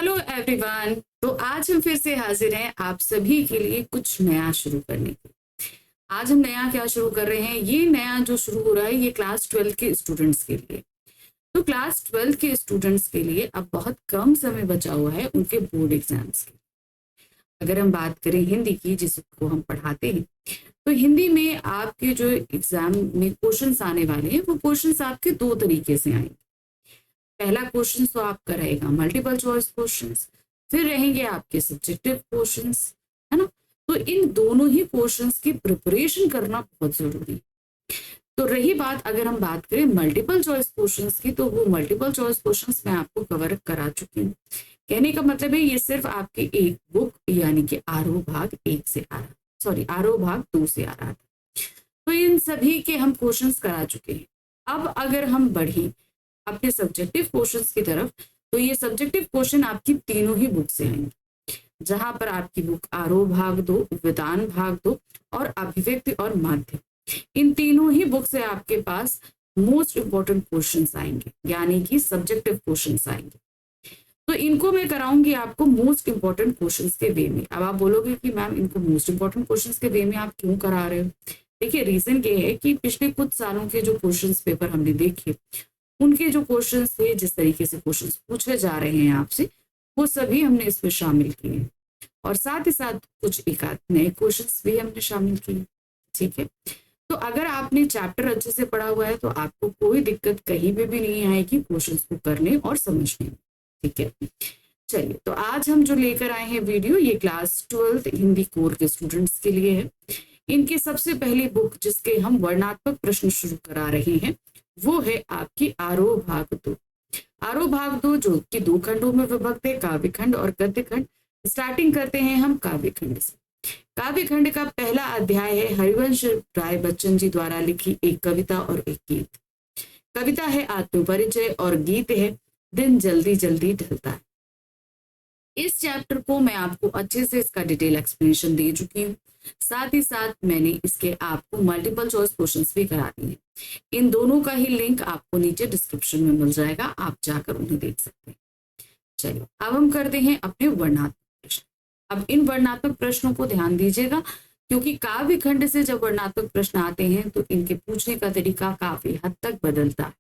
Hello everyone. तो आज हम फिर से हाजिर हैं आप सभी के लिए कुछ नया शुरू करने के लिए। आज हम नया क्या शुरू कर रहे हैं? ये नया जो शुरू हो रहा है ये क्लास 12 के स्टूडेंट्स के लिए। तो क्लास 12 के स्टूडेंट्स के लिए अब बहुत कम समय बचा हुआ है उनके बोर्ड एग्जाम्स के। अगर हम बात करें हिंदी की, जिसको हम पढ़ाते हैं, तो हिंदी में आपके जो एग्जाम में क्वेश्चंस आने वाले हैं वो क्वेश्चंस आपके दो तरीके से आएंगे। पहला क्वेश्चन तो आपका रहेगा मल्टीपल चॉइस क्वेश्चंस, फिर रहेंगे आपके सब्जेक्टिव क्वेश्चंस, है ना। तो इन दोनों ही क्वेश्चंस की प्रिपरेशन करना बहुत जरूरी है। तो रही बात, अगर हम बात करें मल्टीपल चॉइस क्वेश्चंस की, तो वो मल्टीपल चॉइस क्वेश्चंस मैं आपको कवर करा चुकी हूँ। कहने का मतलब है ये सिर्फ आपके एक बुक यानी कि आरोह भाग 1 से आ रहा, सॉरी आरोह भाग 2 से आ रहा था। तो इन सभी के हम क्वेश्चंस करा चुके हैं। अब अगर हम बढ़े अपने सब्जेक्टिव क्वेश्चंस की तरफ, तो ये सब्जेक्टिव क्वेश्चन आपकी तीनों ही बुक से आएंगे, जहां पर आपकी बुक आरोह भाग 2, विधान भाग 2 और अभिव्यक्ति और माध्य, इन तीनों ही बुक से आपके पास मोस्ट इंपॉर्टेंट क्वेश्चंस आएंगे, यानी कि सब्जेक्टिव क्वेश्चंस आएंगे। तो इनको मैं कराऊंगी आपको मोस्ट इंपॉर्टेंट क्वेश्चंस के वे में। अब आप बोलोगे कि मैम इनको मोस्ट इंपॉर्टेंट क्वेश्चंस के वे में आप क्यों करा रहे हो? देखिए, रीजन ये है कि पिछले कुछ सालों के जो क्वेश्चंस पेपर हमने देखे, उनके जो क्वेश्चंस थे, जिस तरीके से क्वेश्चंस पूछे जा रहे हैं आपसे, वो सभी हमने इसमें शामिल किए और साथ ही साथ कुछ एक आध नए क्वेश्चंस भी हमने शामिल किए। ठीक है, तो अगर आपने चैप्टर अच्छे से पढ़ा हुआ है तो आपको कोई दिक्कत कहीं पे भी नहीं आएगी क्वेश्चंस को करने और समझने में। ठीक है, चलिए, तो आज हम जो लेकर आए हैं वीडियो, ये क्लास 12 हिंदी कोर के स्टूडेंट्स के लिए है। इनकी सबसे पहली बुक जिसके हम वर्णात्मक प्रश्न शुरू करा रहे हैं वो है आपकी आरोह भाग 2। आरोह भाग 2 जो कि 2 खंडों में विभक्त है, काव्य खंड और गद्य खंड। स्टार्टिंग करते हैं हम काव्य खंड से। काव्य खंड का पहला अध्याय है हरिवंश राय बच्चन जी द्वारा लिखी एक कविता और एक गीत। कविता है आत्मपरिचय और गीत है दिन जल्दी जल्दी ढलता है। इस चैप्टर को मैं आपको अच्छे से इसका डिटेल एक्सप्लेनेशन दे चुकी हूँ, साथ ही साथ मैंने इसके आपको मल्टीपल चॉइस क्वेश्चंस भी करा दिए हैं। इन दोनों का ही लिंक आपको नीचे डिस्क्रिप्शन में मिल जाएगा, आप जाकर उन्हें देख सकते हैं। चलिए, अब हम करते हैं अपने वर्णात्मक प्रश्न। अब इन वर्णात्मक प्रश्नों को ध्यान दीजिएगा, क्योंकि काव्य खंड से जब वर्णात्मक प्रश्न आते हैं तो इनके पूछने का तरीका काफी हद तक बदलता है,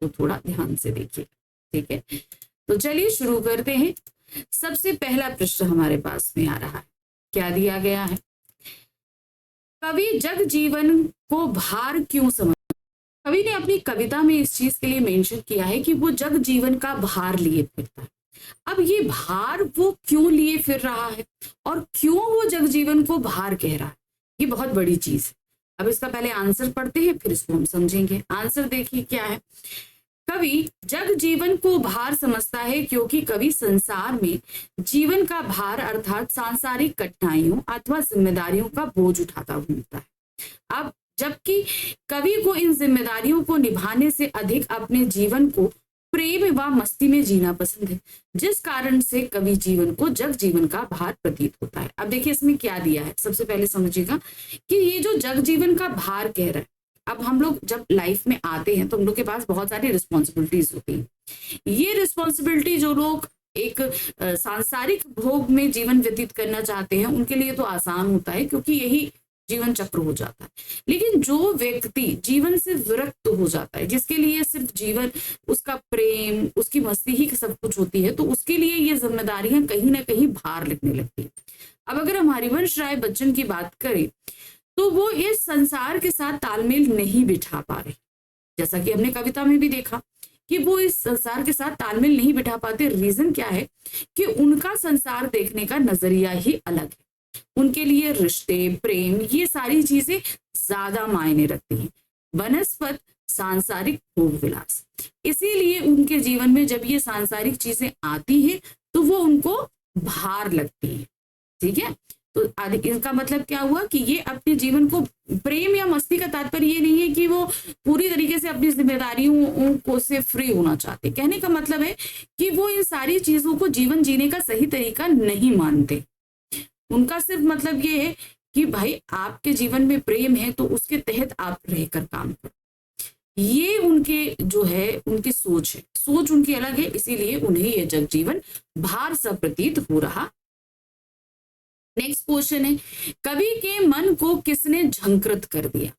तो थोड़ा ध्यान से देखिएगा। ठीक है, तो चलिए शुरू करते हैं। सबसे पहला प्रश्न हमारे पास में आ रहा है, क्या दिया गया है? कवि जग जीवन को भार क्यों समझ। कवि ने अपनी कविता में इस चीज के लिए मेंशन किया है कि वो जग जीवन का भार लिए फिरता है। अब ये भार वो क्यों लिए फिर रहा है और क्यों वो जग जीवन को भार कह रहा है, ये बहुत बड़ी चीज है। अब इसका पहले आंसर पढ़ते हैं, फिर इसको हम समझेंगे। आंसर देखिए क्या है। कवि जग जीवन को भार समझता है क्योंकि कवि संसार में जीवन का भार अर्थात सांसारिक कठिनाइयों अथवा जिम्मेदारियों का बोझ उठाता घूमता है। अब जबकि कवि को इन जिम्मेदारियों को निभाने से अधिक अपने जीवन को प्रेम व मस्ती में जीना पसंद है, जिस कारण से कवि जीवन को जग जीवन का भार प्रतीत होता है। अब देखिए इसमें क्या दिया है, सबसे पहले समझिएगा कि ये जो जग जीवन का भार कह रहा है, अब हम लोग जब लाइफ में आते हैं तो हम लोग के पास बहुत सारी रिस्पॉन्सिबिलिटीज होती हैं। ये रिस्पॉन्सिबिलिटी जो लोग एक सांसारिक भोग में जीवन व्यतीत करना चाहते हैं उनके लिए तो आसान होता है, क्योंकि यही जीवन चक्र हो जाता है। लेकिन जो व्यक्ति जीवन से विरक्त हो जाता है, जिसके लिए सिर्फ जीवन उसका प्रेम उसकी मस्ती ही सब कुछ होती है, तो उसके लिए ये जिम्मेदारियां कहीं ना कहीं भार लगने लगती है। अब अगर हम हरिवंश राय बच्चन की बात करें तो वो इस संसार के साथ तालमेल नहीं बिठा पा रहे, जैसा कि हमने कविता में भी देखा कि वो इस संसार के साथ तालमेल नहीं बिठा पाते। रीजन क्या है कि उनका संसार देखने का नजरिया ही अलग है। उनके लिए रिश्ते प्रेम ये सारी चीजें ज्यादा मायने रखती हैं, बनस्पत सांसारिक भोग विलास। इसीलिए उनके जीवन में जब ये सांसारिक चीजें आती हैं तो वो उनको भार लगती है। ठीक है, तो इसका मतलब क्या हुआ कि ये अपने जीवन को प्रेम या मस्ती का तात्पर्य ये नहीं है कि वो पूरी तरीके से अपनी जिम्मेदारियों को से फ्री होना चाहते। कहने का मतलब है कि वो इन सारी चीजों को जीवन जीने का सही तरीका नहीं मानते। उनका सिर्फ मतलब ये है कि भाई आपके जीवन में प्रेम है तो उसके तहत आप रहकर काम करो। ये उनके जो है उनकी सोच है, सोच उनकी अलग है, इसीलिए उन्हें यह जग जीवन भार सा प्रतीत हो रहा। नेक्स्ट क्वेश्चन है, कवि के मन को किसने झंकृत कर दिया?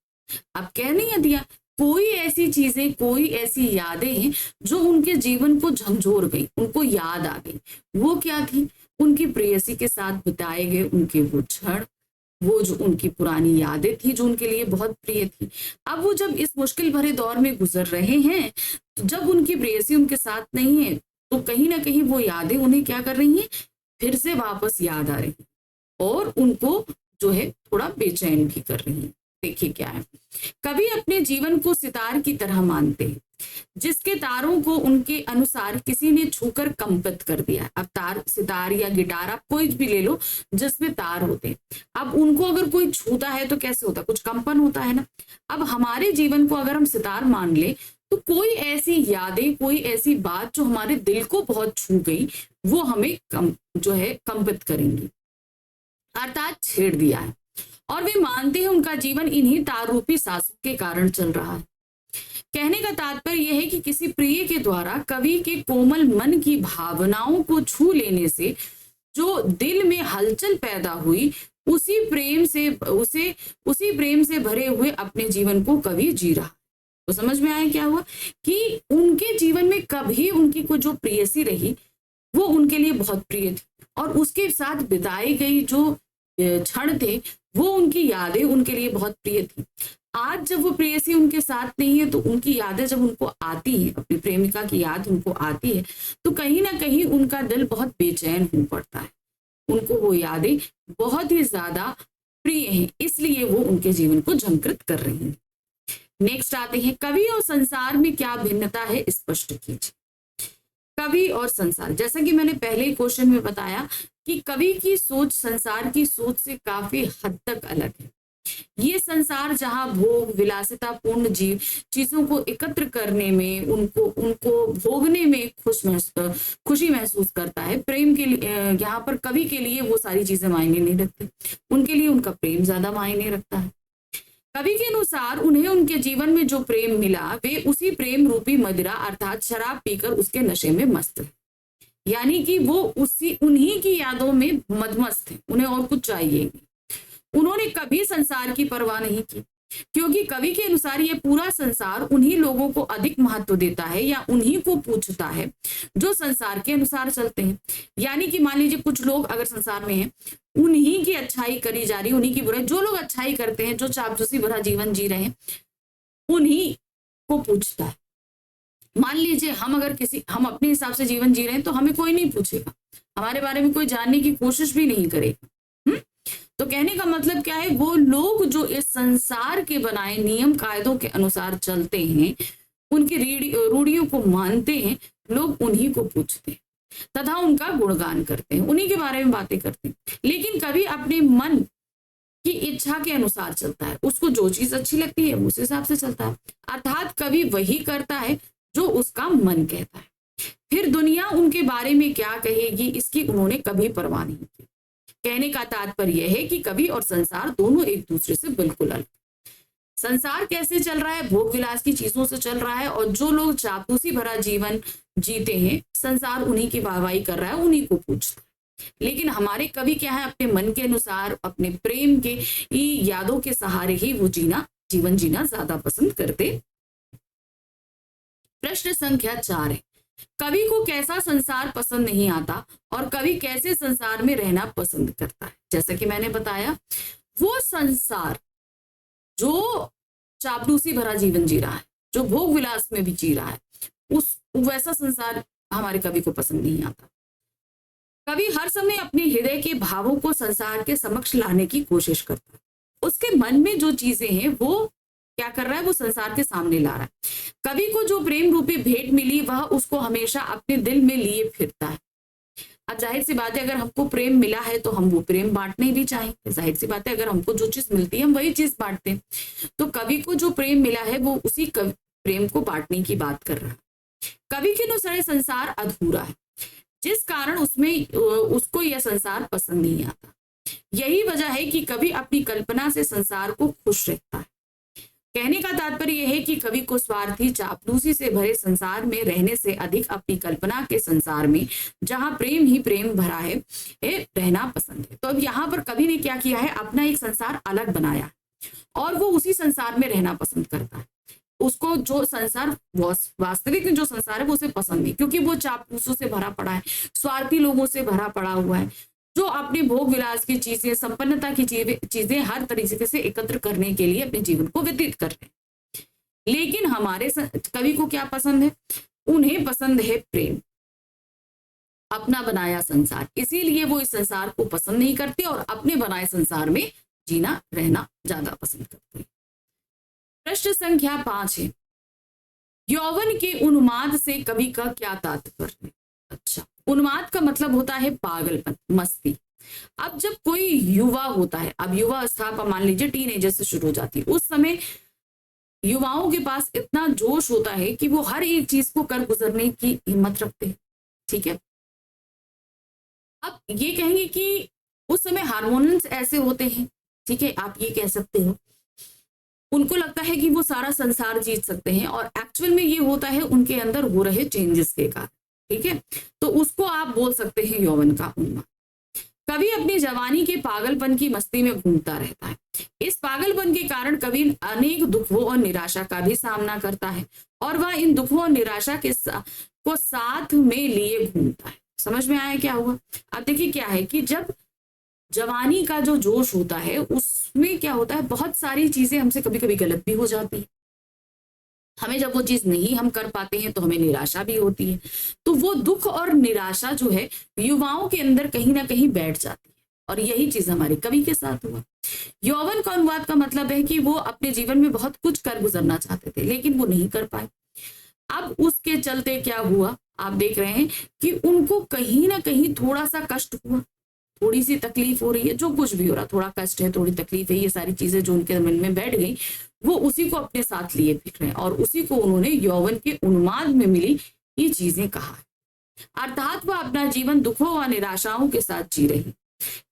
अब कह नहीं दिया, कोई ऐसी चीजें, कोई ऐसी यादें हैं जो उनके जीवन को झंझोर गई, उनको याद आ गई। वो क्या थी? उनकी प्रेयसी के साथ बिताए गए उनके वो क्षण, वो जो उनकी पुरानी यादें थी जो उनके लिए बहुत प्रिय थी। अब वो जब इस मुश्किल भरे दौर में गुजर रहे हैं, तो जब उनकी प्रेयसी उनके साथ नहीं है, तो कहीं ना कहीं वो यादें उन्हें क्या कर रही हैं, फिर से वापस याद आ रही हैं और उनको जो है थोड़ा बेचैन भी कर रही है। देखिए क्या है, कभी अपने जीवन को सितार की तरह मानते हैं जिसके तारों को उनके अनुसार किसी ने छूकर कंपित कर दिया। अब तार, सितार या गिटार आप कोई भी ले लो जिसमें तार होते हैं, अब उनको अगर कोई छूता है तो कैसे होता है, कुछ कंपन होता है ना। अब हमारे जीवन को अगर हम सितार मान ले तो कोई ऐसी यादें, कोई ऐसी बात जो हमारे दिल को बहुत छू गई, वो हमें जो है कंपित करेंगी, अर्थात छेड़ दिया है। और वे मानते हैं उनका जीवन इन्हीं तार रूपी सांसों के कारण चल रहा है। कहने का तात्पर्य यह है कि किसी प्रिय के द्वारा कवि के कोमल मन की भावनाओं को छू लेने से जो दिल में हलचल पैदा हुई, उसी प्रेम से भरे हुए अपने जीवन को कवि जी रहा। तो समझ में आया क्या हुआ कि उनके जीवन में कभी उनकी कोई जो प्रेयसी रही वो उनके लिए बहुत प्रिय थी और उसके साथ बिताई गई जो क्षण थे वो उनकी यादें उनके लिए बहुत प्रिय थी। आज जब वो प्रेयसी उनके साथ नहीं है तो उनकी यादें जब उनको आती है, अपनी प्रेमिका की याद उनको आती है, तो कहीं ना कहीं उनका दिल बहुत बेचैन हो पड़ता है। उनको वो यादें बहुत ही ज्यादा प्रिय हैं, इसलिए वो उनके जीवन को झंकृत कर रही हैं। नेक्स्ट आते हैं, कवि और संसार में क्या भिन्नता है स्पष्ट कीजिए। कवि और संसार, जैसा कि मैंने पहले क्वेश्चन में बताया कि कवि की सोच संसार की सोच से काफी हद तक अलग है। ये संसार जहां भोग विलासिता पूर्ण चीजों को एकत्र करने में, उनको भोगने में खुशी महसूस करता है, प्रेम के लिए यहाँ पर कवि के लिए वो सारी चीजें मायने नहीं रखती, उनके लिए उनका प्रेम ज्यादा मायने रखता है। कवि के अनुसार उन्हें उनके जीवन में जो प्रेम मिला वे उसी प्रेम रूपी मदिरा अर्थात शराब पीकर उसके नशे में मस्त है, यानी कि वो उन्हीं की यादों में मदमस्त है, उन्हें और कुछ चाहिए नहीं। उन्होंने कभी संसार की परवाह नहीं की, क्योंकि कवि के अनुसार ये पूरा संसार उन्हीं लोगों को अधिक महत्व देता है या उन्हीं को पूछता है जो संसार के अनुसार चलते हैं। यानी कि मान लीजिए कुछ लोग अगर संसार में हैं, उन्हीं की अच्छाई करी जा रही, उन्हीं की बुराई, जो लोग अच्छाई करते हैं, जो चापलूसी भरा जीवन जी रहे हैं, उन्हीं को पूछता है। मान लीजिए हम अपने हिसाब से जीवन जी रहे हैं तो हमें कोई नहीं पूछेगा, हमारे बारे में कोई जानने की कोशिश भी नहीं करेगा। तो कहने का मतलब क्या है, वो लोग जो इस संसार के बनाए नियम कायदों के अनुसार चलते हैं, उनकी रूढ़ियों को मानते हैं, लोग उन्हीं को पूछते हैं तथा उनका गुणगान करते हैं, उन्हीं के बारे में बातें करते हैं। लेकिन कभी अपने मन की इच्छा के अनुसार चलता है, उसको जो चीज अच्छी लगती है उस हिसाब से चलता है, अर्थात कभी वही करता है जो उसका मन कहता है। फिर दुनिया उनके बारे में क्या कहेगी इसकी उन्होंने कभी परवाह नहीं की। कहने का तात्पर्य यह है कि कवि और संसार दोनों एक दूसरे से बिल्कुल अलग। संसार कैसे चल रहा है, भोग विलास की चीजों से चल रहा है, और जो लोग चापलूसी भरा जीवन जीते हैं, संसार उन्हीं की वाहवाही कर रहा है, उन्हीं को पूछता है। लेकिन हमारे कवि क्या है, अपने मन के अनुसार, अपने प्रेम के यादों के सहारे ही वो जीवन जीना ज्यादा पसंद करते। प्रश्न संख्या 4 है, कवि को कैसा संसार पसंद नहीं आता और कवि कैसे संसार में रहना पसंद करता है। जैसा कि मैंने बताया, वो संसार जो चापलूसी भरा जीवन जी रहा है, जो भोग विलास में भी जी रहा है, वैसा संसार हमारे कवि को पसंद नहीं आता। कवि हर समय अपने हृदय के भावों को संसार के समक्ष लाने की कोशिश करता है। उसके मन में जो चीजें हैं वो क्या कर रहा है, वो संसार के सामने ला रहा है। कवि को जो प्रेम रूपी भेंट मिली वह उसको हमेशा अपने दिल में लिए फिरता है। अब जाहिर सी बात है, अगर हमको प्रेम मिला है तो हम वो प्रेम बांटने भी चाहेंगे। जाहिर सी बात है, अगर हमको जो चीज मिलती है हम वही चीज बांटते हैं। तो कवि को जो प्रेम मिला है वो उसी प्रेम को बांटने की बात कर रहा है। कवि के अनुसार संसार अधूरा है, जिस कारण उसको यह संसार पसंद नहीं आता। यही वजह है कि कवि अपनी कल्पना से संसार को खुश रखता है। कहने का तात्पर्य यह है कि कवि को स्वार्थी चापलूसी से भरे संसार में रहने से अधिक अपनी कल्पना के संसार में, जहां प्रेम ही प्रेम भरा है, रहना पसंद है। तो अब यहाँ पर कवि ने क्या किया है, अपना एक संसार अलग बनाया और वो उसी संसार में रहना पसंद करता है। उसको जो संसार वास्तविक जो संसार है वो उसे पसंद नहीं, क्योंकि वो चापलूसों से भरा पड़ा है, स्वार्थी लोगों से भरा पड़ा हुआ है, जो अपने भोग विलास की चीजें, संपन्नता की चीजें हर तरीके से एकत्र करने के लिए अपने जीवन को व्यतीत कर रहे हैं। लेकिन हमारे कवि को क्या पसंद है, उन्हें पसंद है प्रेम, अपना बनाया संसार। इसीलिए वो इस संसार को पसंद नहीं करते और अपने बनाए संसार में जीना रहना ज्यादा पसंद करते हैं। प्रश्न संख्या 5 है, यौवन के उन्माद से कवि का क्या तात्पर्य? अच्छा, उन्माद का मतलब होता है पागलपन, मस्ती। अब जब कोई युवा होता है, अब युवा अवस्था मान लीजिए टीनेजर से शुरू हो जाती है, उस समय युवाओं के पास इतना जोश होता है कि वो हर एक चीज को कर गुजरने की हिम्मत रखते हैं। ठीक है, अब ये कहेंगे कि उस समय हार्मोन्स ऐसे होते हैं, ठीक है, आप ये कह सकते हो, उनको लगता है कि वो सारा संसार जीत सकते हैं और एक्चुअल में ये होता है उनके अंदर हो रहे चेंजेस के कारण। ठीक है, तो उसको आप बोल सकते हैं यौवन का उन्माद। कवि अपनी जवानी के पागलपन की मस्ती में घूमता रहता है। इस पागलपन के कारण कवि अनेक दुखों और निराशा का भी सामना करता है और वह इन दुखों और निराशा को साथ में लिए घूमता है। समझ में आया क्या हुआ? अब देखिए क्या है कि जब जवानी का जो जोश होता है उसमें क्या होता है, बहुत सारी चीजें हमसे कभी कभी गलत भी हो जाती है। हमें जब वो चीज नहीं हम कर पाते हैं तो हमें निराशा भी होती है। तो वो दुख और निराशा जो है युवाओं के अंदर कहीं ना कहीं बैठ जाती है और यही चीज हमारे कवि के साथ हुआ। यौवन का अनुवाद का मतलब है कि वो अपने जीवन में बहुत कुछ कर गुजरना चाहते थे लेकिन वो नहीं कर पाए। अब उसके चलते क्या हुआ, आप देख रहे हैं कि उनको कहीं ना कहीं थोड़ा सा कष्ट हुआ, थोड़ी सी तकलीफ हो रही है, जो कुछ भी हो रहा, थोड़ा कष्ट है, थोड़ी तकलीफ है, ये सारी चीजें जो उनके मन में बैठ गई वो उसी को अपने साथ लिए फिर रहे हैं और उसी को उन्होंने यौवन के उन्माद में मिली ये चीजें कहा। अर्थात वह अपना जीवन दुखों व निराशाओं के साथ जी रही।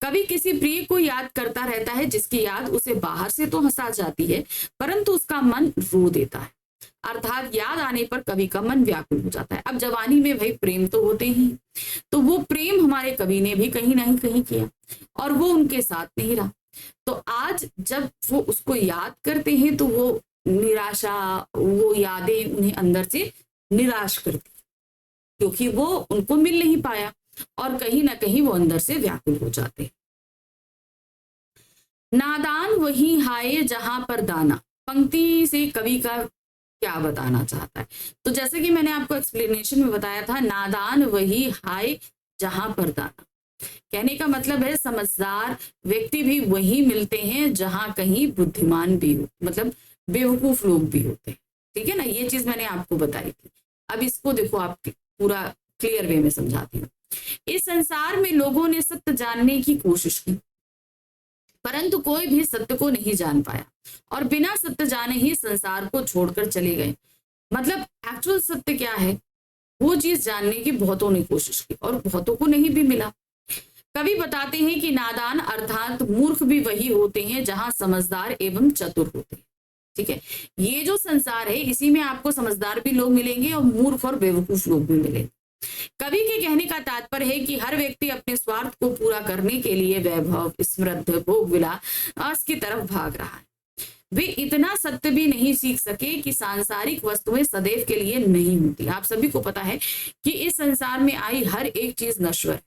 कवि किसी प्रिय को याद करता रहता है जिसकी याद उसे बाहर से तो हंसा जाती है परंतु उसका मन रो देता है। अर्थात याद आने पर कवि का मन व्याकुल हो जाता है। अब जवानी में भाई प्रेम तो होते ही, तो वो प्रेम हमारे कवि ने भी कहीं ना कहीं किया और वो उनके साथ नहीं रहा। तो आज जब वो उसको याद करते हैं तो वो निराशा, वो यादें उन्हें अंदर से निराश करती क्योंकि वो उनको मिल नहीं पाया और कहीं ना कहीं वो अंदर से व्याकुल हो जाते हैं। नादान वही हाय जहां पर दाना, पंक्ति से कवि का क्या बताना चाहता है? तो जैसे कि मैंने आपको एक्सप्लेनेशन में बताया था, नादान वही हाय जहां पर दाना, कहने का मतलब है समझदार व्यक्ति भी वही मिलते हैं जहां कहीं बुद्धिमान भी हो, मतलब बेवकूफ लोग भी होते हैं। ठीक है ना, ये चीज मैंने आपको बताई थी। अब इसको देखो, आप पूरा क्लियर वे में समझाती हूँ। इस संसार में लोगों ने सत्य जानने की कोशिश की परंतु कोई भी सत्य को नहीं जान पाया और बिना सत्य जाने ही संसार को छोड़कर चले गए। मतलब एक्चुअल सत्य क्या है वो चीज जानने की बहुतों ने कोशिश की और बहुतों को नहीं भी मिला। कवि बताते हैं कि नादान अर्थात मूर्ख भी वही होते हैं जहां समझदार एवं चतुर होते हैं। ठीक है, ये जो संसार है इसी में आपको समझदार भी लोग मिलेंगे और मूर्ख और बेवकूफ लोग भी मिलेंगे। कवि के कहने का तात्पर्य है कि हर व्यक्ति अपने स्वार्थ को पूरा करने के लिए वैभव, समृद्ध, भोग विलास की तरफ भाग रहा है। वे इतना सत्य भी नहीं सीख सके कि सांसारिक वस्तुएं सदैव के लिए नहीं होती। आप सभी को पता है कि इस संसार में आई हर एक चीज नश्वर है।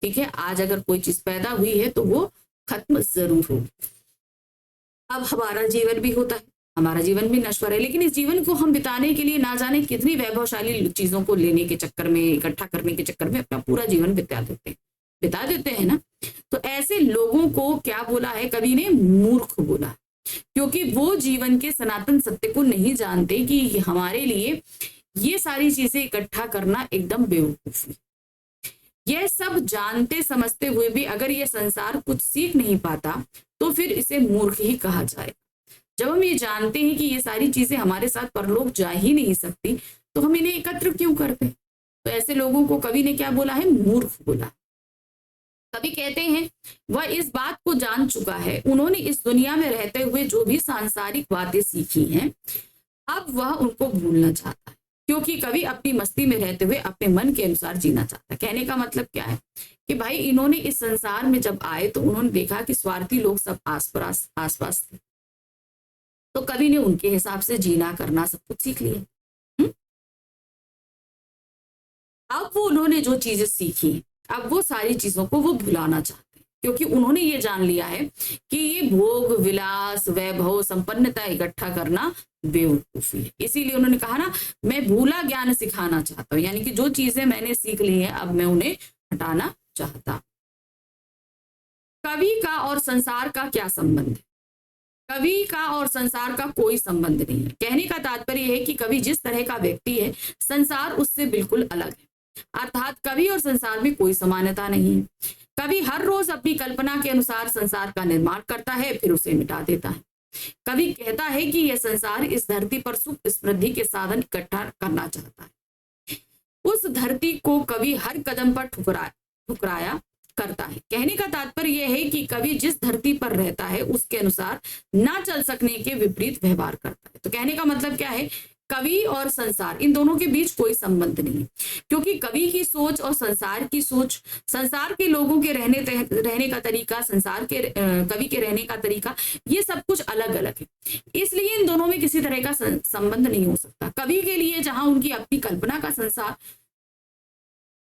ठीक है, आज अगर कोई चीज पैदा हुई है तो वो खत्म जरूर होगी। अब हमारा जीवन भी होता है, हमारा जीवन भी नश्वर है, लेकिन इस जीवन को हम बिताने के लिए ना जाने कितनी वैभवशाली चीजों को लेने के चक्कर में, इकट्ठा करने के चक्कर में अपना पूरा जीवन बिता देते हैं ना। तो ऐसे लोगों को क्या बोला है कवि ने? मूर्ख बोला, क्योंकि वो जीवन के सनातन सत्य को नहीं जानते कि हमारे लिए ये सारी चीजें इकट्ठा करना एकदम बेवकूफी। यह सब जानते समझते हुए भी अगर ये संसार कुछ सीख नहीं पाता तो फिर इसे मूर्ख ही कहा जाए। जब हम ये जानते हैं कि ये सारी चीजें हमारे साथ परलोक जा ही नहीं सकती तो हम इन्हें एकत्र क्यों करते? तो ऐसे लोगों को कवि ने क्या बोला है? मूर्ख बोला। कवि कहते हैं वह इस बात को जान चुका है, उन्होंने इस दुनिया में रहते हुए जो भी सांसारिक बातें सीखी हैं अब वह उनको भूलना चाहता है, क्योंकि कवि अपनी मस्ती में रहते हुए अपने मन के अनुसार जीना चाहता है। कहने का मतलब क्या है कि भाई इन्होंने इस संसार में जब आए तो उन्होंने देखा कि स्वार्थी लोग सब आसपास थे, तो कवि ने उनके हिसाब से जीना करना सब कुछ सीख लिया। अब वो उन्होंने जो चीजें सीखी, अब वो सारी चीजों को वो भुलाना चाहते हैं, क्योंकि उन्होंने ये जान लिया है कि ये भोग विलास वैभव संपन्नता इकट्ठा करना बेवकूफी है। इसीलिए उन्होंने कहा ना, मैं भूला ज्ञान सिखाना चाहता हूं, यानी कि जो चीजें मैंने सीख ली है अब मैं उन्हें हटाना चाहता। कवि का और संसार का क्या संबंध है? कवि का और संसार का कोई संबंध नहीं है। कहने का तात्पर्य है कि कवि जिस तरह का व्यक्ति है, संसार उससे बिल्कुल अलग है। अर्थात कवि और संसार में कोई समानता नहीं है। कवि हर रोज अपनी कल्पना के अनुसार संसार का निर्माण करता है, फिर उसे मिटा देता है। कवि कहता है कि यह संसार इस धरती पर सुख समृद्धि के साधन इकट्ठा करना चाहता है। उस धरती को कवि हर कदम पर ठुकराया करता है। कहने का तात्पर्य यह है कि कवि जिस धरती पर रहता है उसके अनुसार ना चल सकने के विपरीत व्यवहार करता है। तो कहने का मतलब क्या है, कवि और संसार इन दोनों के बीच कोई संबंध नहीं, क्योंकि कवि की सोच और संसार की सोच, संसार के लोगों के रहने का तरीका, संसार के कवि के रहने का तरीका, ये सब कुछ अलग अलग है। इसलिए इन दोनों में किसी तरह का संबंध नहीं हो सकता। कवि के लिए जहां उनकी अपनी कल्पना का संसार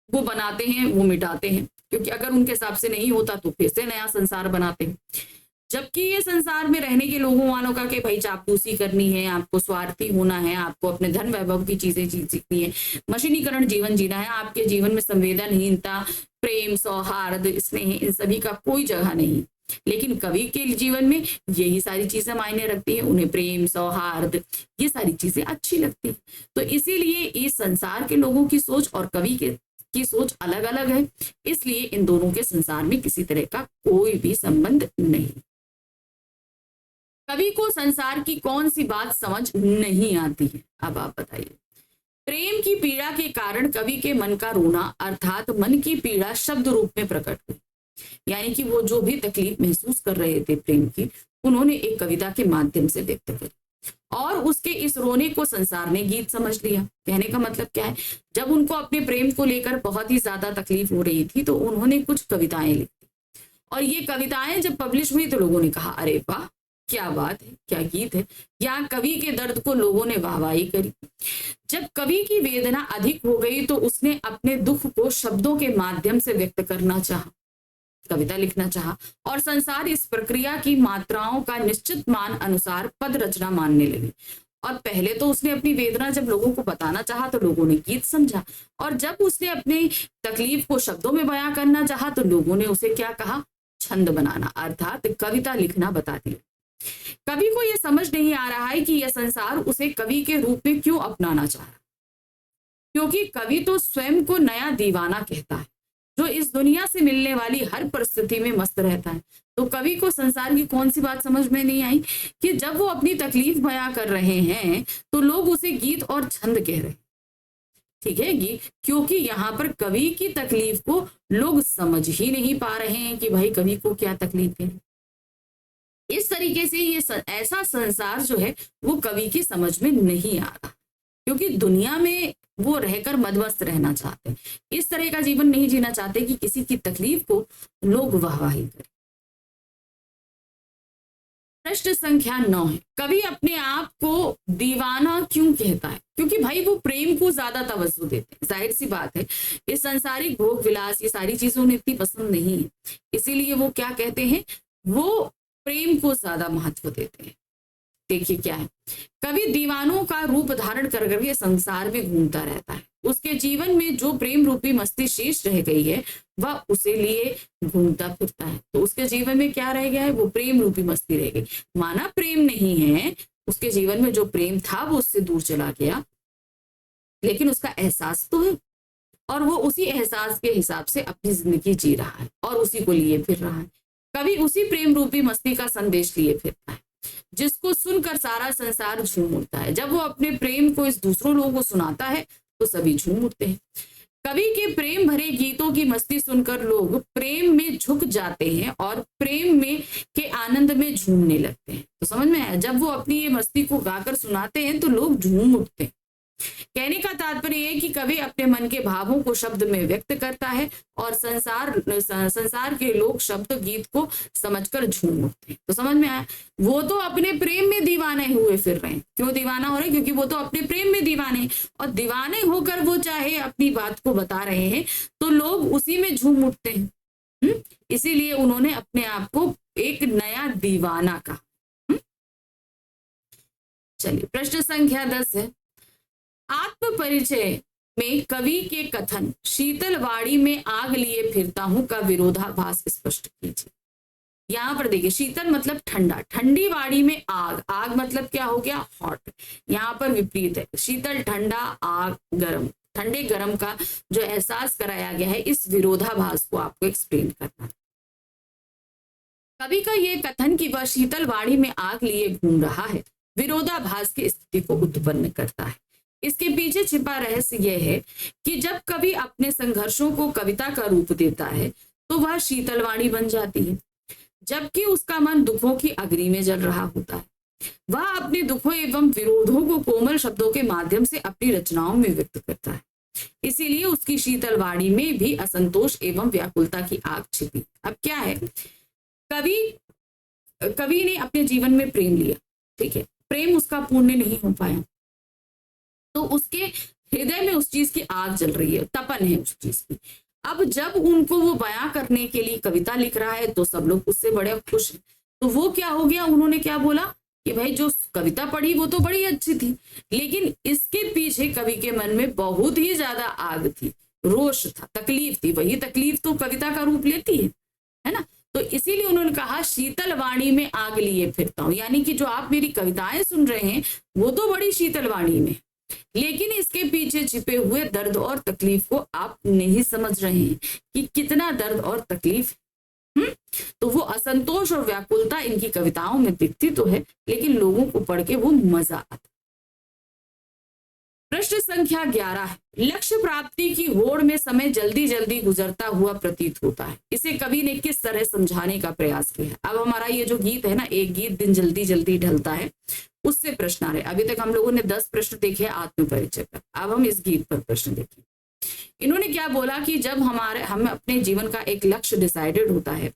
वो बनाते हैं, वो मिटाते हैं, क्योंकि अगर उनके हिसाब से नहीं होता तो फिर से नया संसार बनाते हैं। जबकि ये संसार में रहने के लोगों वालों का कि भाई चापलूसी करनी है, आपको स्वार्थी होना है, आपको अपने धन वैभव की चीजें सीखनी है, मशीनीकरण जीवन जीना है, आपके जीवन में संवेदनहीनता, प्रेम, सौहार्द, स्नेह, इन सभी का कोई जगह नहीं। लेकिन कवि के जीवन में यही सारी चीजें मायने रखती है, उन्हें प्रेम, सौहार्द, ये सारी चीजें अच्छी लगती है। तो इसीलिए इस संसार के लोगों की सोच और कवि की सोच अलग अलग है, इसलिए इन दोनों के संसार में किसी तरह का कोई भी संबंध नहीं। कवि को संसार की कौन सी बात समझ नहीं आती है? अब आप बताइए। प्रेम की पीड़ा के कारण कवि के मन का रोना, अर्थात मन की पीड़ा शब्द रूप में प्रकट हुई, यानी कि वो जो भी तकलीफ महसूस कर रहे थे प्रेम की, उन्होंने एक कविता के माध्यम से व्यक्त करी, और उसके इस रोने को संसार ने गीत समझ लिया। कहने का मतलब क्या है, जब उनको अपने प्रेम को लेकर बहुत ही ज्यादा तकलीफ हो रही थी तो उन्होंने कुछ कविताएं लिखी, और ये कविताएं जब पब्लिश हुई तो लोगों ने कहा अरे वाह, क्या बात है, क्या गीत है। यहाँ कवि के दर्द को लोगों ने वाहवाही करी। जब कवि की वेदना अधिक हो गई तो उसने अपने दुख को शब्दों के माध्यम से व्यक्त करना चाहा, कविता लिखना चाहा, और संसार इस प्रक्रिया की मात्राओं का निश्चित मान अनुसार पद रचना मानने लगी। और पहले तो उसने अपनी वेदना जब लोगों को बताना चाहा तो लोगों ने गीत समझा, और जब उसने अपनी तकलीफ को शब्दों में बयां करना चाहा तो लोगों ने उसे क्या कहा, छंद बनाना, अर्थात कविता लिखना बता दिया। कवि को यह समझ नहीं आ रहा है कि यह संसार उसे कवि के रूप में क्यों अपनाना चाह रहा, क्योंकि कवि तो स्वयं को नया दीवाना कहता है, जो इस दुनिया से मिलने वाली हर परिस्थिति में मस्त रहता है। तो कवि को संसार की कौन सी बात समझ में नहीं आई कि जब वो अपनी तकलीफ बयां कर रहे हैं तो लोग उसे गीत और छंद कह रहे हैं। ठीक है, क्योंकि यहाँ पर कवि की तकलीफ को लोग समझ ही नहीं पा रहे हैं कि भाई कवि को क्या तकलीफ है। इस तरीके से ये ऐसा संसार जो है वो कवि की समझ में नहीं आ रहा, क्योंकि दुनिया में वो रहकर मदमस्त रहना चाहते हैं, इस तरह का जीवन नहीं जीना चाहते कि किसी की तकलीफ को लोग वाहवाही करें। प्रश्न संख्या 9 है, कवि अपने आप को दीवाना क्यों कहता है? क्योंकि भाई वो प्रेम को ज्यादा तवज्जो देते हैं, जाहिर सी बात है, इस सांसारिक भोग विलास ये सारी चीजों उन्हें इतनी पसंद नहीं है, इसीलिए वो क्या कहते हैं, वो प्रेम को ज्यादा महत्व देते हैं। देखिए क्या है, कवि दीवानों का रूप धारण कर करके संसार में घूमता रहता है, उसके जीवन में जो प्रेम रूपी मस्ती शेष रह गई है वह उसे लिए घूमता फिरता है। तो उसके जीवन में क्या रह गया है, वो प्रेम रूपी मस्ती रह गई। माना प्रेम नहीं है, उसके जीवन में जो प्रेम था वो उससे दूर चला गया, लेकिन उसका एहसास तो है, और वो उसी एहसास के हिसाब से अपनी जिंदगी जी रहा है और उसी को लिए फिर रहा है। कवि उसी प्रेम रूपी मस्ती का संदेश लिए फिरता है, जिसको सुनकर सारा संसार झूम उठता है। जब वो अपने प्रेम को इस दूसरों लोगों को सुनाता है तो सभी झूम उठते हैं। कवि के प्रेम भरे गीतों की मस्ती सुनकर लोग प्रेम में झुक जाते हैं और प्रेम में के आनंद में झूमने लगते हैं। तो समझ में आया, जब वो अपनी ये मस्ती को गाकर सुनाते हैं तो लोग झूम उठते हैं। कहने का तात्पर्य है कि कवि अपने मन के भावों को शब्द में व्यक्त करता है और संसार के लोग शब्द गीत को समझकर झूम उठते हैं। तो समझ में आया, वो तो अपने प्रेम में दीवाने हुए फिर रहे हैं। क्यों दीवाना हो रहे हैं? क्योंकि वो तो अपने प्रेम में दीवाने हैं, और दीवाने होकर वो चाहे अपनी बात को बता रहे हैं तो लोग उसी में झूम उठते हैं। इसीलिए उन्होंने अपने आप को एक नया दीवाना कहा। चलिए, प्रश्न संख्या 10 है, आत्म परिचय में कवि के कथन शीतल वाड़ी में आग लिए फिरता हूं का विरोधाभास स्पष्ट कीजिए। यहां पर देखिए, शीतल मतलब ठंडा, ठंडी वाड़ी में आग, आग मतलब क्या हो गया? हॉट। यहाँ पर विपरीत है, शीतल ठंडा, आग गर्म, ठंडे गर्म का जो एहसास कराया गया है, इस विरोधाभास को आपको एक्सप्लेन करना है। कवि का ये कथन कि वह शीतल वाड़ी में आग लिए घूम रहा है विरोधाभास की स्थिति को उत्पन्न करता है। इसके पीछे छिपा रहस्य यह है कि जब कवि अपने संघर्षों को कविता का रूप देता है तो वह शीतलवाणी बन जाती है, जबकि उसका मन दुखों की अग्नि में जल रहा होता है। वह अपने दुखों एवं विरोधों को कोमल शब्दों के माध्यम से अपनी रचनाओं में व्यक्त करता है। इसीलिए उसकी शीतलवाणी में भी असंतोष एवं व्याकुलता की आग छिपी। अब क्या है, कवि ने अपने जीवन में प्रेम लिया, ठीक है, प्रेम उसका पूर्ण नहीं हो पाया, तो उसके हृदय में उस चीज की आग जल रही है, तपन है उस चीज की। अब जब उनको वो बयां करने के लिए कविता लिख रहा है तो सब लोग उससे बड़े खुश हैं। तो वो क्या हो गया, उन्होंने क्या बोला कि भाई जो कविता पढ़ी वो तो बड़ी अच्छी थी, लेकिन इसके पीछे कवि के मन में बहुत ही ज्यादा आग थी, रोष था, तकलीफ थी। वही तकलीफ तो कविता का रूप लेती है ना। तो इसीलिए उन्होंने कहा शीतल वाणी में आग लिए फिरता हूं, यानी कि जो आप मेरी कविताएं सुन रहे हैं वो तो बड़ी शीतल वाणी में, लेकिन इसके पीछे छिपे हुए दर्द और तकलीफ को आप नहीं समझ रहे हैं कि कितना दर्द और तकलीफ है। तो वो असंतोष और व्याकुलता इनकी कविताओं में दिखती तो है, लेकिन लोगों को पढ़ के वो मजा आता। प्रश्न संख्या 11 है, लक्ष्य प्राप्ति की होड़ में समय जल्दी जल्दी गुजरता हुआ प्रतीत होता है। इसे कवि ने किस तरह समझाने का प्रयास किया है। अब हमारा ये जो गीत है ना, एक गीत दिन जल्दी जल्दी ढलता है, उससे प्रश्न आ रहे। अभी तक हम लोगों ने 10 प्रश्न देखे आत्म परिचय पर, अब हम इस गीत पर प्रश्न देखें। इन्होंने क्या बोला कि जब हम अपने जीवन का एक लक्ष्य डिसाइडेड होता है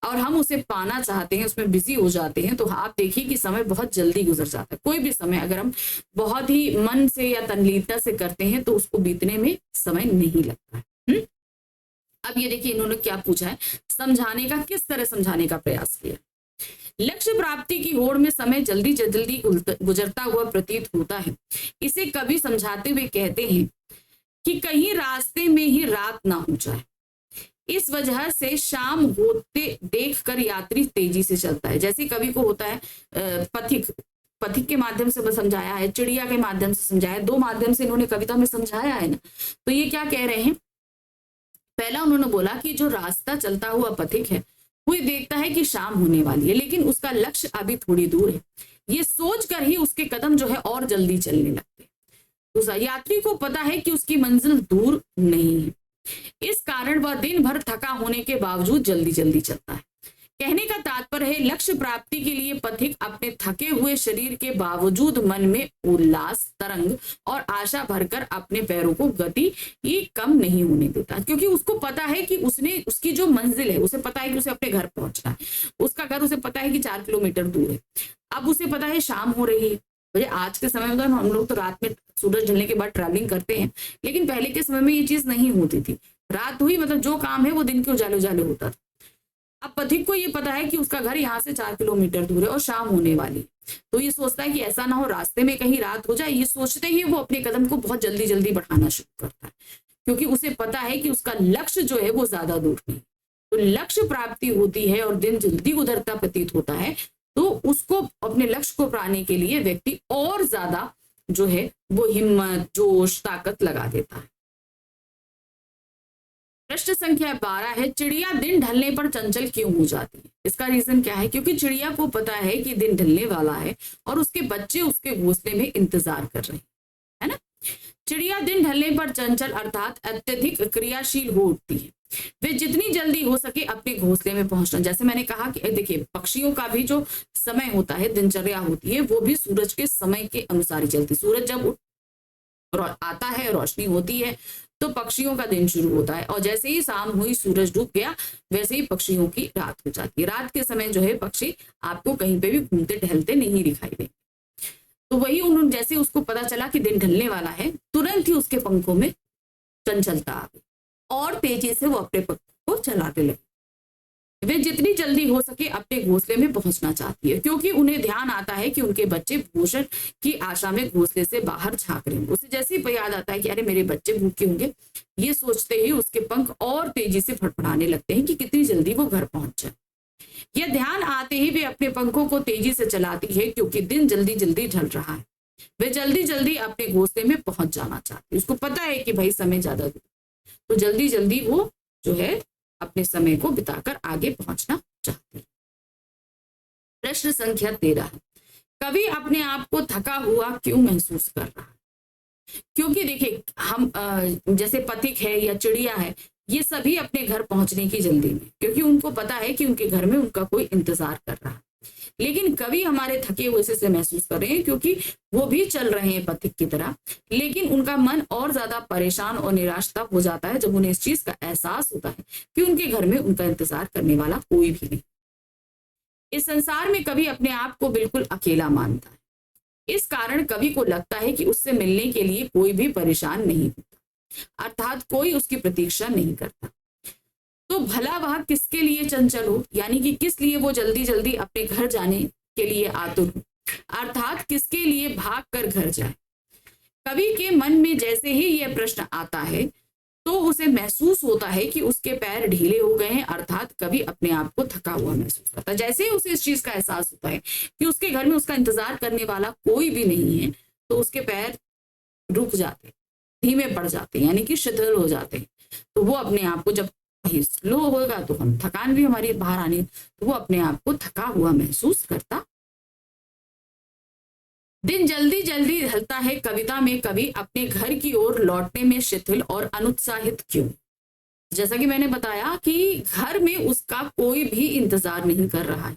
और हम उसे पाना चाहते हैं, उसमें बिजी हो जाते हैं, तो आप देखिए कि समय बहुत जल्दी गुजर जाता है। कोई भी समय अगर हम बहुत ही मन से या तन्लीनता से करते हैं तो उसको बीतने में समय नहीं लगता है। अब ये देखिए इन्होंने क्या पूछा है, समझाने का, किस तरह समझाने का प्रयास किया। लक्ष्य प्राप्ति की होड़ में समय जल्दी जल्दी गुजरता हुआ प्रतीत होता है। इसे कवि समझाते हुए कहते हैं कि कहीं रास्ते में ही रात ना हो जाए, इस वजह से शाम होते देखकर यात्री तेजी से चलता है। जैसे कवि को होता है पथिक के माध्यम से समझाया है, चिड़िया के माध्यम से समझाया है, 2 माध्यम से इन्होंने कविता में समझाया है ना। तो ये क्या कह रहे हैं, पहला उन्होंने बोला कि जो रास्ता चलता हुआ पथिक है वो देखता है कि शाम होने वाली है, लेकिन उसका लक्ष्य अभी थोड़ी दूर है। ये सोच कर ही उसके कदम जो है और जल्दी चलने लगते हैं। दूसरा, यात्री को पता है कि उसकी मंजिल दूर नहीं है, इस कारण वह दिन भर थका होने के बावजूद जल्दी जल्दी चलता है। कहने का तात्पर्य है, लक्ष्य प्राप्ति के लिए पथिक अपने थके हुए शरीर के बावजूद मन में उल्लास, तरंग और आशा भरकर अपने पैरों को गति ये कम नहीं होने देता, क्योंकि उसको पता है कि उसकी जो मंजिल है, उसे पता है कि उसे अपने घर पहुंचना है। उसका घर उसे पता है कि 4 किलोमीटर दूर है। अब उसे पता है शाम हो रही है। आज के समय में तो हम लोग तो रात में सूरज ढलने के बाद ट्रैवलिंग करते हैं, लेकिन पहले के समय में ये चीज नहीं होती थी। रात हुई मतलब जो काम है वो दिन के उजाले उजाले होता था। अब पथिक को ये पता है कि उसका घर यहाँ से 4 किलोमीटर दूर है और शाम होने वाली, तो ये सोचता है कि ऐसा ना हो रास्ते में कहीं रात हो जाए। ये सोचते ही वो अपने कदम को बहुत जल्दी जल्दी बढ़ाना शुरू करता है, क्योंकि उसे पता है कि उसका लक्ष्य जो है वो ज्यादा दूर नहीं। तो लक्ष्य प्राप्ति होती है और दिन जल्दी गुजरता प्रतीत होता है, तो उसको अपने लक्ष्य को पाने के लिए व्यक्ति और ज्यादा जो है वो हिम्मत, जोश, ताकत लगा देता है। प्रश्न संख्या 12 है, चिड़िया दिन ढलने पर चंचल क्यों हो जाती है। इसका रीजन क्या है, क्योंकि चिड़िया को पता है कि दिन ढलने वाला है और उसके बच्चे उसके घोंसले में इंतजार कर रहे हैं, है ना। चिड़िया दिन ढलने पर चंचल अर्थात अत्यधिक क्रियाशील हो उठती है। वे जितनी जल्दी हो सके अपने घोंसले में पहुंचना, जैसे मैंने कहा कि देखिए पक्षियों का भी जो समय होता है, दिनचर्या होती है, वो भी सूरज के समय के अनुसार ही चलती। सूरज जब आता है, रोशनी होती है, तो पक्षियों का दिन शुरू होता है, और जैसे ही शाम हुई, सूरज डूब गया, वैसे ही पक्षियों की रात हो जाती है। रात के समय जो है पक्षी आपको कहीं पे भी घूमते टहलते नहीं दिखाई देंगे। तो वही उन्होंने, जैसे उसको पता चला कि दिन ढलने वाला है, तुरंत ही उसके पंखों में चंचलता आ गई और तेजी से वो अपने पंखों को चलाने लगी। वे जितनी जल्दी हो सके अपने घोंसले में पहुंचना चाहती है, क्योंकि उन्हें ध्यान आता है कि उनके बच्चे भोजन की आशा में घोंसले से बाहर झांक रहे हैं। उसे जैसे ही याद आता है कि अरे मेरे बच्चे भूखे होंगे, ये सोचते ही उसके पंख और तेजी से फड़फड़ाने लगते हैं कि कितनी जल्दी वो घर पहुंच जाए। यह ध्यान आते ही वे अपने पंखों को तेजी से चलाती है, क्योंकि दिन जल्दी जल्दी ढल रहा है। वे जल्दी जल्दी अपने घोंसले में पहुंच जाना चाहती है। उसको पता है कि भाई समय ज्यादा दूर, तो जल्दी जल्दी वो जो है अपने समय को बिताकर आगे पहुंचना चाहते हैं। प्रश्न संख्या 13, कवि अपने आप को थका हुआ क्यों महसूस कर रहा है? क्योंकि देखिए हम जैसे पथिक है या चिड़िया है, ये सभी अपने घर पहुंचने की जल्दी में, क्योंकि उनको पता है कि उनके घर में उनका कोई इंतजार कर रहा है। लेकिन कवि हमारे थके हुए से महसूस कर रहे हैं, क्योंकि वो भी चल रहे हैं पथिक की तरह, लेकिन उनका मन और ज्यादा परेशान और निराश तब हो जाता है जब उन्हें इस चीज का एहसास होता है कि उनके घर में उनका इंतजार करने वाला कोई भी नहीं। इस संसार में कवि अपने आप को बिल्कुल अकेला मानता है। इस कारण कवि को लगता है कि उससे मिलने के लिए कोई भी परेशान नहीं होता, अर्थात कोई उसकी प्रतीक्षा नहीं करता। तो भला वह किसके लिए चंचल हो, यानी कि किस लिए वो जल्दी जल्दी अपने घर जाने के लिए आतुर हो, अर्थात किसके लिए भाग कर घर जाए। कवि के मन में जैसे ही यह प्रश्न आता है, तो उसे महसूस होता है कि उसके पैर ढीले हो गए हैं, अर्थात कवि अपने आप को थका हुआ महसूस करता है। जैसे ही उसे इस चीज का एहसास होता है कि उसके घर में उसका इंतजार करने वाला कोई भी नहीं है, तो उसके पैर रुक जाते, धीमे पड़ जाते, यानी कि शिथिल हो जाते। तो वो अपने आप को, जब स्लो होगा तो हम थकान भी हमारी बाहर आनी, तो वो अपने आप को थका हुआ महसूस करता। दिन जल्दी जल्दी ढलता है कविता में कवि अपने घर की ओर लौटने में शिथिल और अनुत्साहित क्यों? जैसा कि मैंने बताया कि घर में उसका कोई भी इंतजार नहीं कर रहा है,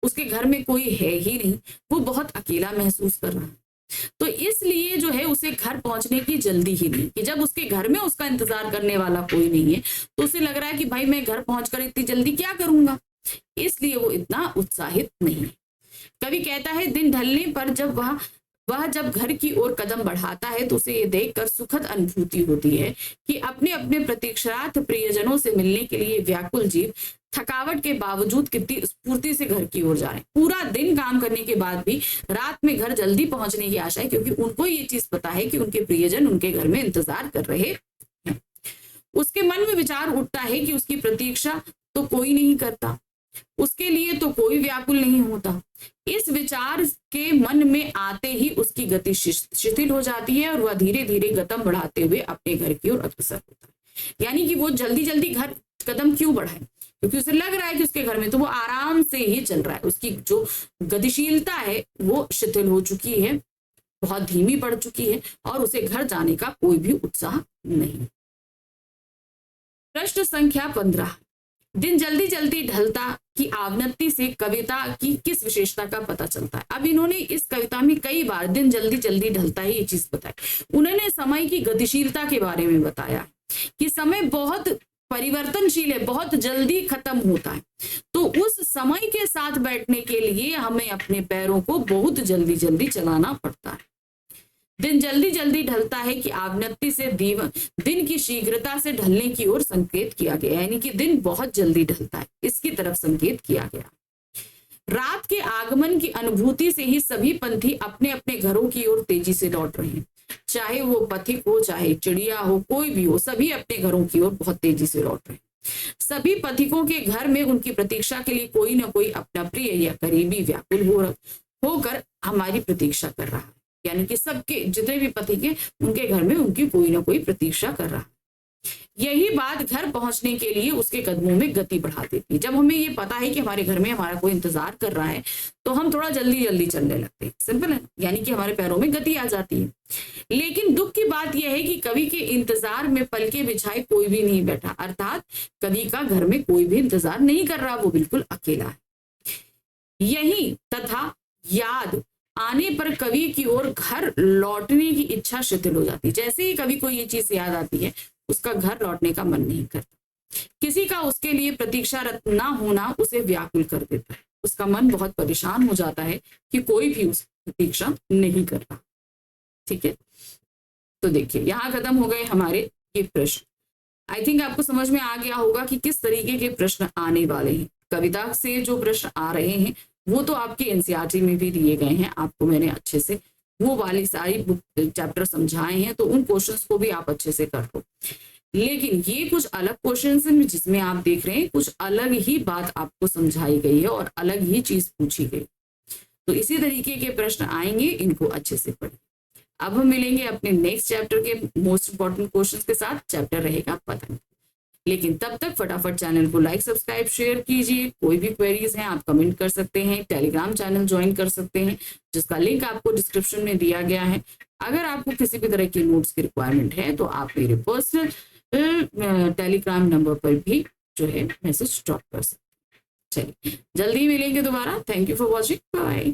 उसके घर में कोई है ही नहीं, वो बहुत अकेला महसूस कर रहा है। तो इसलिए जो है उसे घर पहुंचने की जल्दी ही नहीं, कि जब उसके घर में उसका इंतजार करने वाला कोई नहीं है, तो उसे लग रहा है कि भाई मैं घर पहुंचकर इतनी जल्दी क्या करूंगा, इसलिए वो इतना उत्साहित नहीं। कवि कहता है दिन ढलने पर जब वह जब घर की ओर कदम बढ़ाता है, तो उसे ये देखकर सुखद अनुभूति होती है कि अपने अपने प्रतीक्षारत प्रियजनों से मिलने के लिए व्याकुल जीव थकावट के बावजूद कितनी स्फूर्ति से घर की ओर जा रहे हैं। पूरा दिन काम करने के बाद भी रात में घर जल्दी पहुंचने की आशा है, क्योंकि उनको ये चीज पता है कि उनके प्रियजन उनके घर में इंतजार कर रहे हैं। उसके मन में विचार उठता है कि उसकी प्रतीक्षा तो कोई नहीं करता, उसके लिए तो कोई व्याकुल नहीं होता। इस विचार के मन में आते ही उसकी गति शिथिल हो जाती है और वह धीरे धीरे कदम बढ़ाते हुए अपने घर की ओर अग्रसर होता है। यानी कि वो जल्दी जल्दी घर कदम क्यों बढ़ाए, क्योंकि उसे लग रहा है कि उसके घर में तो वो आराम से ही चल रहा है, उसकी जो गतिशीलता है वो शिथिल हो चुकी है, बहुत धीमी पड़ चुकी है, और उसे घर जाने का कोई भी उत्साह नहीं। प्रश्न संख्या 15, दिन जल्दी जल्दी ढलता की आवृत्ति से कविता की किस विशेषता का पता चलता है? अब इन्होंने इस कविता में कई बार दिन जल्दी जल्दी ढलता है ये चीज बताई। उन्होंने समय की गतिशीलता के बारे में बताया कि समय बहुत परिवर्तनशील है, बहुत जल्दी खत्म होता है, तो उस समय के साथ बैठने के लिए हमें अपने पैरों को बहुत जल्दी जल्दी चलाना पड़ता है। दिन जल्दी जल्दी ढलता है कि आवृत्ति से दिन की शीघ्रता से ढलने की ओर संकेत किया गया, यानी कि दिन बहुत जल्दी ढलता है, इसकी तरफ संकेत किया गया। रात के आगमन की अनुभूति से ही सभी पंथी अपने अपने घरों की ओर तेजी से लौट रहे हैं, चाहे वो पथिक हो, चाहे चिड़िया हो, कोई भी हो, सभी अपने घरों की ओर बहुत तेजी से लौट रहे हैं। सभी पथिकों के घर में उनकी प्रतीक्षा के लिए कोई ना कोई अपना प्रिय या करीबी व्याकुल होकर हमारी प्रतीक्षा कर रहा है, यानी कि सबके जितने भी पथिक हैं उनके घर में उनकी कोई ना कोई प्रतीक्षा कर रहा है। यही बात घर पहुंचने के लिए उसके कदमों में गति बढ़ा देती है। जब हमें ये पता है कि हमारे घर में हमारा कोई इंतजार कर रहा है तो हम थोड़ा जल्दी जल्दी चलने लगते हैं। सिंपल है, यानी कि हमारे पैरों में गति आ जाती है। लेकिन दुख की बात यह है कि कवि के इंतजार में पलके बिछाए कोई भी नहीं बैठा, अर्थात कवि का घर में कोई भी इंतजार नहीं कर रहा, वो बिल्कुल अकेला है। यही तथा याद आने पर कवि की ओर घर लौटने की इच्छा शिथिल हो जाती है। जैसे ही कवि को ये चीज याद आती है, उसका घर लौटने का मन नहीं करता। किसी का उसके लिए प्रतीक्षारत ना होना उसे व्याकुल कर देता है। उसका मन बहुत परेशान हो जाता है कि कोई भी उसकी प्रतीक्षा नहीं कर रहा। ठीक है, तो देखिए यहाँ खत्म हो गए हमारे ये प्रश्न। आई थिंक आपको समझ में आ गया होगा कि किस तरीके के प्रश्न आने वाले हैं। कविता से जो प्रश्न आ रहे हैं वो तो आपके एनसीईआरटी में भी दिए गए हैं, आपको मैंने अच्छे से वो वाली सारी बुक चैप्टर समझाए हैं, तो उन क्वेश्चंस को भी आप अच्छे से कर लो। लेकिन ये कुछ अलग क्वेश्चंस हैं जिसमें आप देख रहे हैं कुछ अलग ही बात आपको समझाई गई है और अलग ही चीज पूछी गई। तो इसी तरीके के प्रश्न आएंगे, इनको अच्छे से पढ़िए। अब हम मिलेंगे अपने नेक्स्ट चैप्टर के मोस्ट इंपॉर्टेंट क्वेश्चंस के साथ। चैप्टर रहेगा पतंग। लेकिन तब तक फटाफट चैनल को लाइक सब्सक्राइब शेयर कीजिए। कोई भी क्वेरीज हैं आप कमेंट कर सकते हैं, टेलीग्राम चैनल ज्वाइन कर सकते हैं जिसका लिंक आपको डिस्क्रिप्शन में दिया गया है। अगर आपको किसी भी तरह की नोट्स की रिक्वायरमेंट है तो आप मेरे पर्सनल टेलीग्राम नंबर पर भी जो है मैसेज ड्रॉप कर सकते हैं। चलिए जल्दी मिलेंगे दोबारा। Thank you for watching, bye.